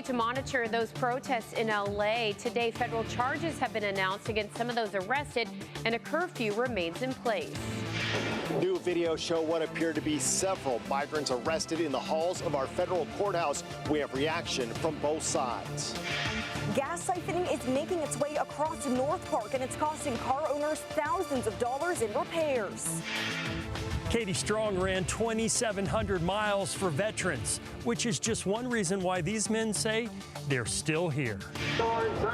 To monitor those protests in LA. Today, federal charges have been announced against some of those arrested, and a curfew remains in place. New videos show what appear to be several migrants arrested in the halls of our federal courthouse. We have reaction from both sides. Gas siphoning is making its way across North Park, and it's costing car owners thousands of dollars in repairs. Katie Strong ran 2,700 miles for veterans, which is just one reason why these men say they're still here.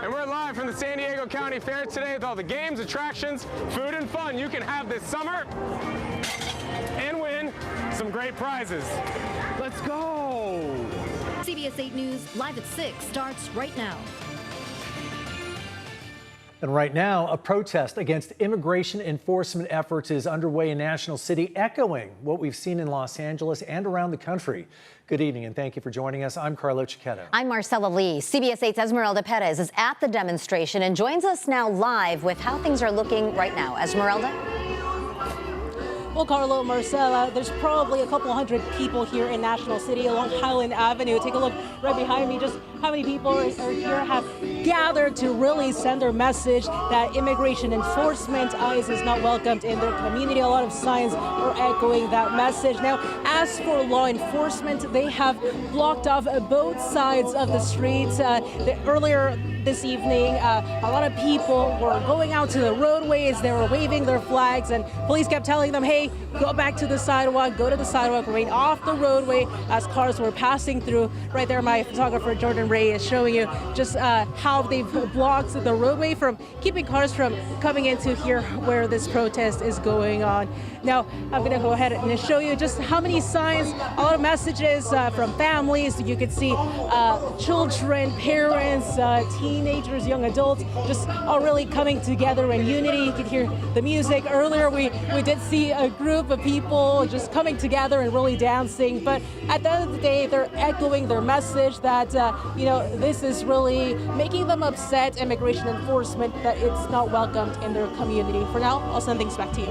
And we're live from the San Diego County Fair today with all the games, attractions, food, and fun you can have this summer and win some great prizes. Let's go! CBS 8 News Live at 6 starts right now. And right now, a protest against immigration enforcement efforts is underway in National City, echoing what we've seen in Los Angeles and around the country. Good evening, and thank you for joining us. I'm Carlo Cicchetto. I'm Marcella Lee. CBS 8's Esmeralda Perez is at the demonstration and joins us now live with how things are looking right now. Esmeralda? Well, Carlo, Marcella, there's probably a couple hundred people here in National City along Highland Avenue. Take a look right behind me, just how many people are here have gathered to really send their message that immigration enforcement ICE is not welcomed in their community. A lot of signs are echoing that message. Now, as for law enforcement, they have blocked off both sides of the streets. Earlier this evening, a lot of people were going out to the roadways. They were waving their flags, and police kept telling them, hey, go back to the sidewalk, go to the sidewalk, remain off the roadway as cars were passing through. Right there, my photographer, Jordan Ray, is showing you just how they've blocked the roadway from keeping cars from coming into here where this protest is going on. Now, I'm going to go ahead and show you just how many signs, a lot of messages from families. You could see children, parents, teenagers, young adults, just all really coming together in unity. You could hear the music. Earlier, we did see a group of people just coming together and really dancing. But at the end of the day, they're echoing their message that, this is really making them upset, immigration enforcement, that it's not welcomed in their community. For now, I'll send things back to you.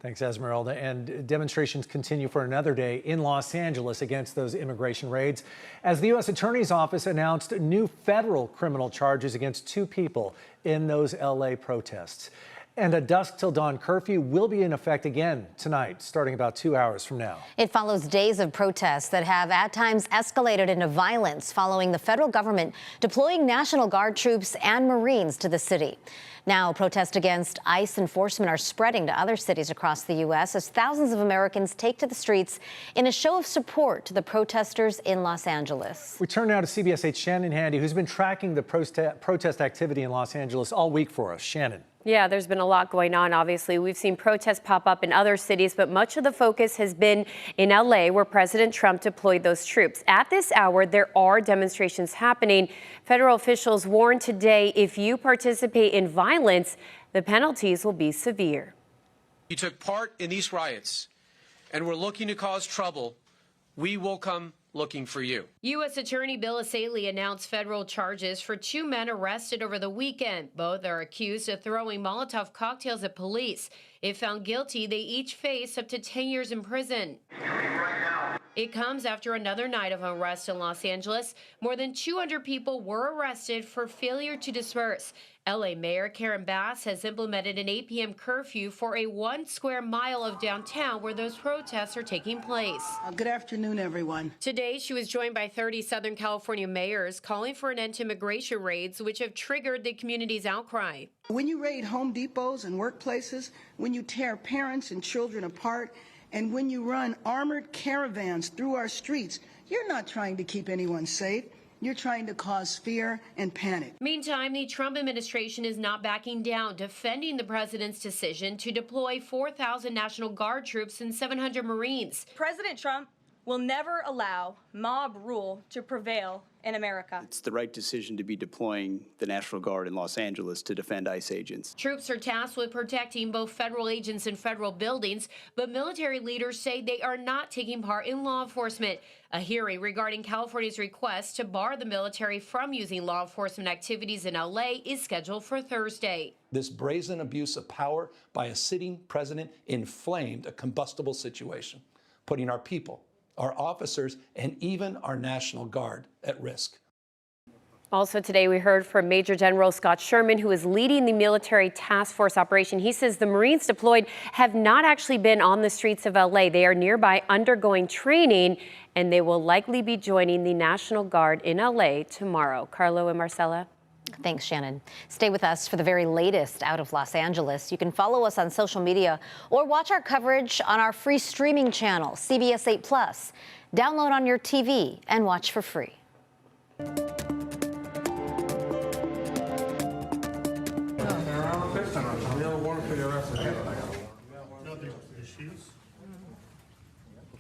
Thanks, Esmeralda. And demonstrations continue for another day in Los Angeles against those immigration raids, as the U.S. Attorney's Office announced new federal criminal charges against 2 people in those L.A. protests. And a dusk till dawn curfew will be in effect again tonight, starting about 2 hours from now. It follows days of protests that have at times escalated into violence following the federal government deploying National Guard troops and Marines to the city. Now, protests against ICE enforcement are spreading to other cities across the U.S. as thousands of Americans take to the streets in a show of support to the protesters in Los Angeles. We turn now to CBS 8's Shannon Handy, who's been tracking the protest activity in Los Angeles all week for us. Shannon. Yeah, there's been a lot going on, obviously. We've seen protests pop up in other cities, but much of the focus has been in LA, where President Trump deployed those troops. At this hour, there are demonstrations happening. Federal officials warned today if you participate in violence, the penalties will be severe. You took part in these riots and were looking to cause trouble. We will come looking for you. U.S. Attorney Bill Asaley announced federal charges for 2 men arrested over the weekend. Both are accused of throwing Molotov cocktails at police. If found guilty, they each face up to 10 years in prison. It comes after another night of unrest in Los Angeles. More than 200 people were arrested for failure to disperse. L.A. Mayor Karen Bass has implemented an 8 p.m. curfew for a 1 square mile of downtown where those protests are taking place. Good afternoon, everyone. Today, she was joined by 30 Southern California mayors calling for an end to immigration raids, which have triggered the community's outcry. When you raid Home Depots and workplaces, when you tear parents and children apart, and when you run armored caravans through our streets, you're not trying to keep anyone safe. You're trying to cause fear and panic. Meantime, the Trump administration is not backing down, defending the president's decision to deploy 4,000 National Guard troops and 700 Marines. President Trump will never allow mob rule to prevail in America. It's the right decision to be deploying the National Guard in Los Angeles to defend ICE agents. Troops are tasked with protecting both federal agents and federal buildings, but military leaders say they are not taking part in law enforcement. A hearing regarding California's request to bar the military from using law enforcement activities in LA is scheduled for Thursday. This brazen abuse of power by a sitting president inflamed a combustible situation, putting our people, our officers, and even our National Guard at risk. Also today, we heard from Major General Scott Sherman, who is leading the military task force operation. He says the Marines deployed have not actually been on the streets of LA. They are nearby undergoing training, and they will likely be joining the National Guard in LA tomorrow. Carlo and Marcella. Thanks, Shannon. Stay with us for the very latest out of Los Angeles. You can follow us on social media or watch our coverage on our free streaming channel, CBS 8+. Download on your TV and watch for free.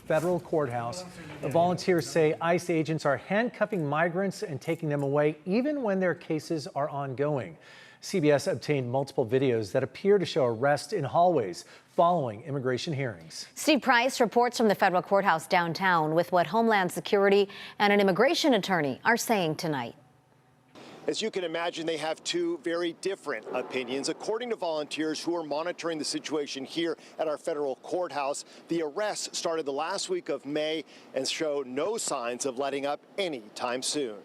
Federal courthouse. Volunteers say ICE agents are handcuffing migrants and taking them away even when their cases are ongoing. CBS obtained multiple videos that appear to show arrests in hallways following immigration hearings. Steve Price reports from the federal courthouse downtown with what Homeland Security and an immigration attorney are saying tonight. As you can imagine, they have two very different opinions. According to volunteers who are monitoring the situation here at our federal courthouse, the arrests started the last week of May and show no signs of letting up anytime soon.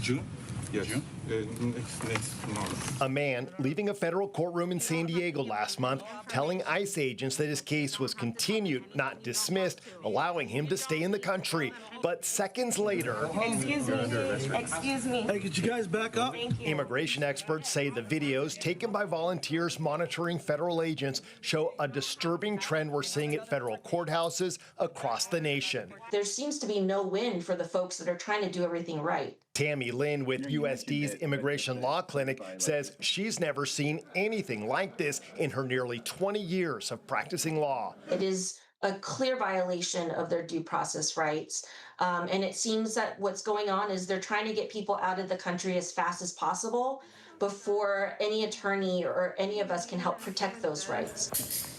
June? Yes. Next month. A man leaving a federal courtroom in San Diego last month telling ICE agents that his case was continued, not dismissed, allowing him to stay in the country. But seconds later, Excuse me. Hey, could you guys back up? Immigration experts say the videos taken by volunteers monitoring federal agents show a disturbing trend we're seeing at federal courthouses across the nation. There seems to be no win for the folks that are trying to do everything right. Tammy Lynn with USD's Immigration Law Clinic says she's never seen anything like this in her nearly 20 years of practicing law. It is a clear violation of their due process rights. And it seems that what's going on is they're trying to get people out of the country as fast as possible before any attorney or any of us can help protect those rights.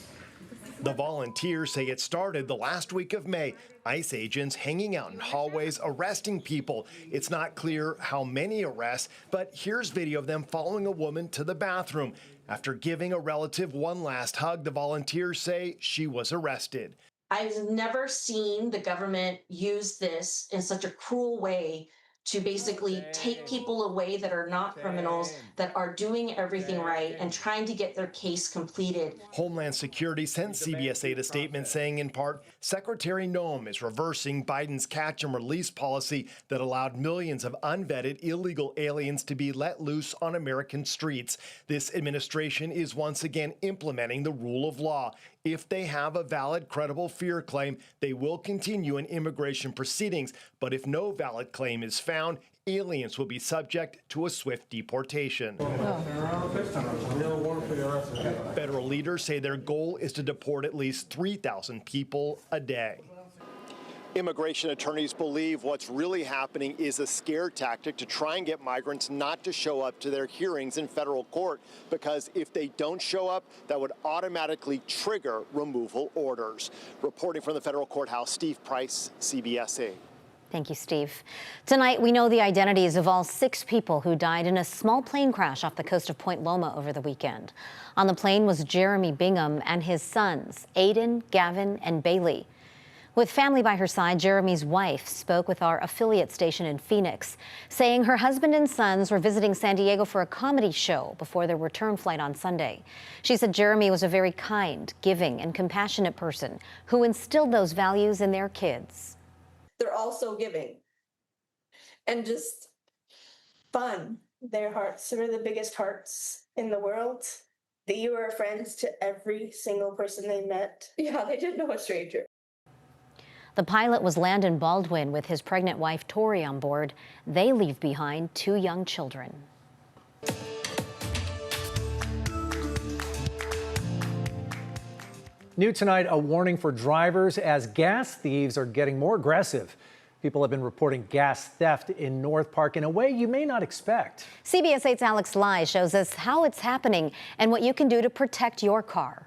The volunteers say it started the last week of May. ICE agents hanging out in hallways, arresting people. It's not clear how many arrests, but here's video of them following a woman to the bathroom. After giving a relative one last hug, the volunteers say she was arrested. I've never seen the government use this in such a cruel way to basically take people away that are not criminals, that are doing everything right and trying to get their case completed. Homeland Security sent CBS 8 a statement saying, in part, Secretary Nome is reversing Biden's catch and release policy that allowed millions of unvetted illegal aliens to be let loose on American streets. This administration is once again implementing the rule of law. If they have a valid, credible fear claim, they will continue in immigration proceedings. But if no valid claim is found, aliens will be subject to a swift deportation. Federal leaders say their goal is to deport at least 3,000 people a day. Immigration attorneys believe what's really happening is a scare tactic to try and get migrants not to show up to their hearings in federal court, because if they don't show up, that would automatically trigger removal orders. Reporting from the federal courthouse, Steve Price, CBS 8. Thank you, Steve. Tonight, we know the identities of all 6 people who died in a small plane crash off the coast of Point Loma over the weekend. On the plane was Jeremy Bingham and his sons, Aiden, Gavin, and Bailey. With family by her side, Jeremy's wife spoke with our affiliate station in Phoenix, saying her husband and sons were visiting San Diego for a comedy show before their return flight on Sunday. She said Jeremy was a very kind, giving, and compassionate person who instilled those values in their kids. They're also giving and just fun. Their hearts are the biggest hearts in the world. They were friends to every single person they met. Yeah, they didn't know a stranger. The pilot was Landon Baldwin with his pregnant wife, Tori, on board. They leave behind 2 young children. New tonight, a warning for drivers as gas thieves are getting more aggressive. People have been reporting gas theft in North Park in a way you may not expect. CBS 8's Alex Lai shows us how it's happening and what you can do to protect your car.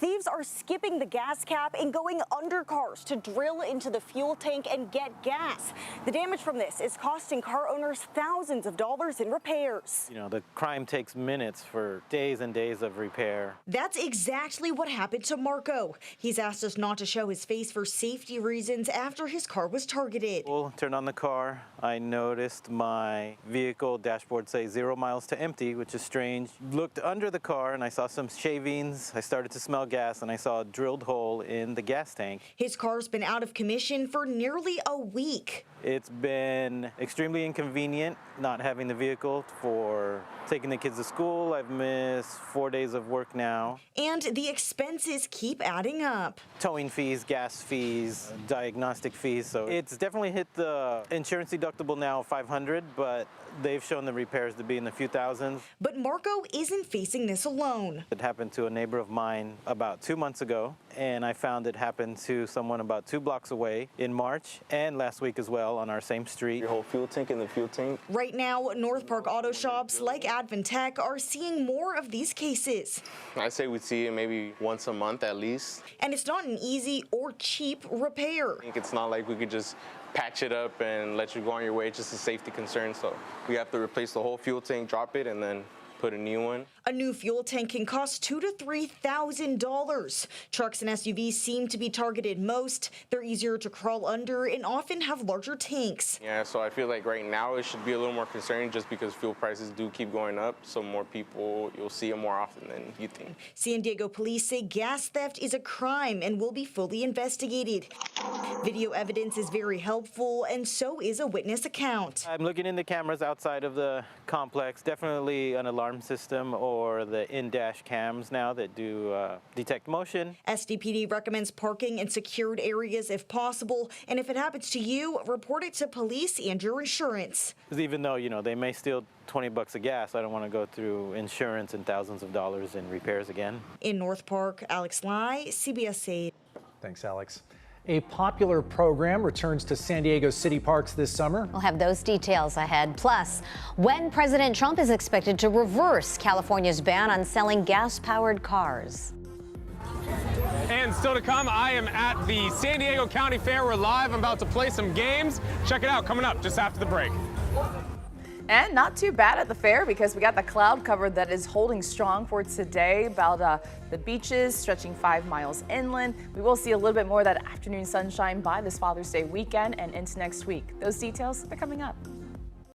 Thieves are skipping the gas cap and going under cars to drill into the fuel tank and get gas. The damage from this is costing car owners thousands of dollars in repairs. You know, the crime takes minutes for days and days of repair. That's exactly what happened to Marco. He's asked us not to show his face for safety reasons after his car was targeted. Turned on the car. I noticed my vehicle dashboard say 0 miles to empty, which is strange. Looked under the car and I saw some shavings. I started to smell gas and I saw a drilled hole in the gas tank. His car's been out of commission for nearly a week. It's been extremely inconvenient not having the vehicle for taking the kids to school. I've missed 4 days of work now. And the expenses keep adding up. Towing fees, gas fees, diagnostic fees. So it's definitely hit the insurance deductible now, $500, but they've shown the repairs to be in the few thousands. But Marco isn't facing this alone. It happened to a neighbor of mine about 2 months ago, and I found it happened to someone about 2 blocks away in March and last week as well on our same street. Your whole fuel tank in the fuel tank. Right now, North Park auto shops like Adventech are seeing more of these cases. I say we see it maybe once a month at least. And it's not an easy or cheap repair. I think it's not like we could just patch it up and let you go on your way. It's just a safety concern. So we have to replace the whole fuel tank, drop it, and then put a new one. A new fuel tank can cost $2,000 to $3,000. Trucks and SUVs seem to be targeted most. They're easier to crawl under and often have larger tanks. Yeah, so I feel like right now it should be a little more concerning just because fuel prices do keep going up. So more people, you'll see it more often than you think. San Diego police say gas theft is a crime and will be fully investigated. Video evidence is very helpful, and so is a witness account. I'm looking in the cameras outside of the complex. Definitely an alarm system or the in-dash cams now that do detect motion. SDPD recommends parking in secured areas if possible, and if it happens to you, report it to police and your insurance. Even though, you know, they may steal 20 bucks of gas, I don't want to go through insurance and thousands of dollars in repairs again. In North Park, Alex Lai, CBS 8. Thanks, Alex. A popular program returns to San Diego city parks this summer. We'll have those details ahead. Plus, when President Trump is expected to reverse California's ban on selling gas-powered cars. And still to come, I am at the San Diego County Fair. We're live. I'm about to play some games. Check it out, coming up just after the break. And not too bad at the fair because we got the cloud cover that is holding strong for today. About the beaches stretching 5 miles inland. We will see a little bit more of that afternoon sunshine by this Father's Day weekend and into next week. Those details are coming up.